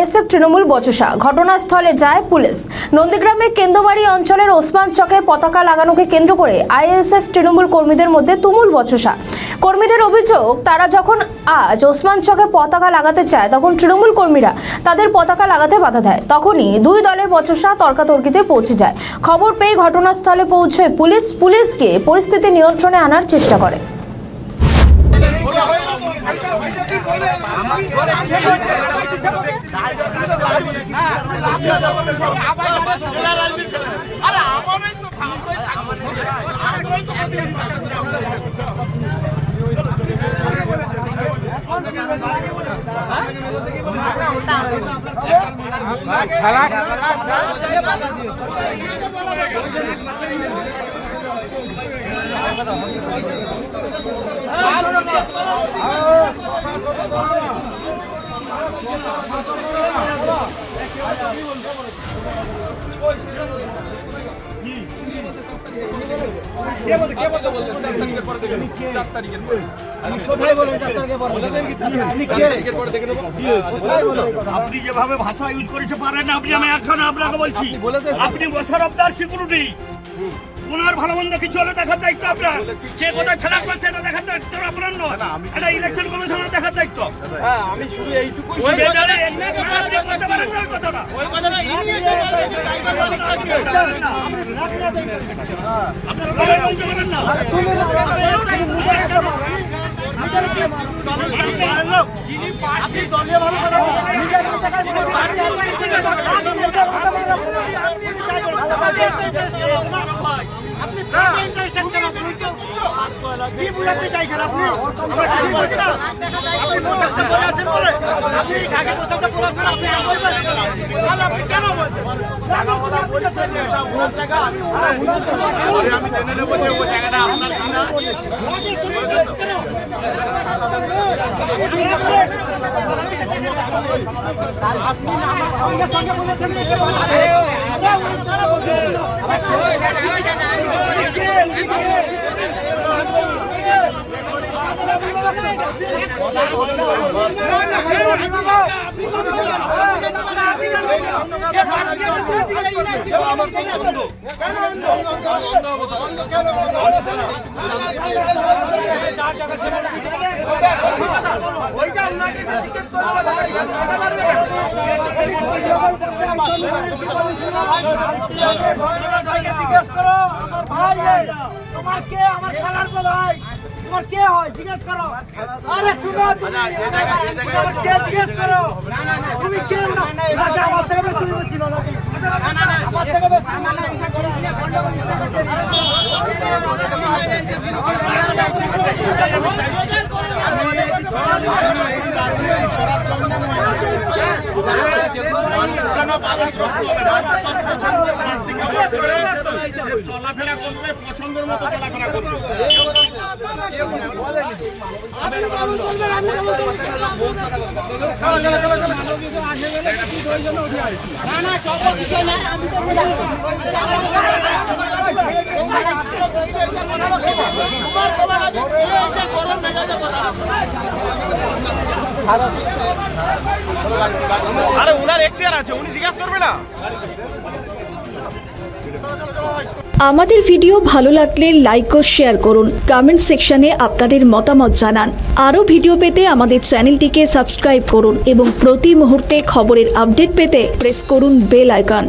ISF Trinamool বচসা। ঘটনাস্থলে যায় police. নন্দীগ্রামে কেন্দ্রবাড়ি অঞ্চলের ওসমান চকে পতাকা লাগানোকে কেন্দ্র করে আইএসএফ তৃণমূল কর্মীদের মধ্যে তুমুল বচসা। কর্মীদের অভিযোগ, তারা যখন আজ ওসমান চকে পতাকা লাগাতে চায় তখন তৃণমূল কর্মীরা তাদের পতাকা লাগাতে বাধা দেয়। তখনই দুই দলে বচসা তর্কাতর্কিতে পৌঁছে যায়। খবর পেয়ে ঘটনাস্থলে পৌঁছে পুলিশকে পরিস্থিতি নিয়ন্ত্রণে আনার চেষ্টা করে। আপনি যেভাবে ভাষা ইউজ করেছে পারেন আপনি, আমি এখন আপনাকে বলছি, আপনি বছর অবদার সিকিউরিটি, ওনার ভালো মন্দ কিছু হলে দেখার দায়িত্ব আপনার। কে কোথায় খেলা করছে এটা দেখার দায়িত্ব আপনার নয়, এটা ইলেকশন কমিশনের দেখার দায়িত্ব। আমি শুধু এইটুকু কি বুঝাতে চাইছেন আপনি? কেন বলছেন? আমি জেনে নেবো যে ওই জায়গাটা আপনার কিনা। আপনি আমার সঙ্গে বলেছেন তোমার কে আমার খেলার ভাই, তোমার কে হয় জিজ্ঞেস করো। আরে শুনো, কে জিজ্ঞেস করো, তুমি কে? আমার থেকে বেশি ছিল নাকি? আমার থেকে বেশি চলাফেরা করতে পছন্দের মতো চলাফেরা করতে। আরে উনার এখতিয়ার আছে, উনি জিজ্ঞাসা করবে না। আমাদের ভিডিও ভালো লাগলে লাইক ও শেয়ার করুন। কমেন্ট সেকশনে আপনাদের মতামত জানান। আরও ভিডিও পেতে আমাদের চ্যানেলটিকে সাবস্ক্রাইব করুন এবং প্রতি মুহূর্তে খবরের আপডেট পেতে প্রেস করুন বেল আইকন।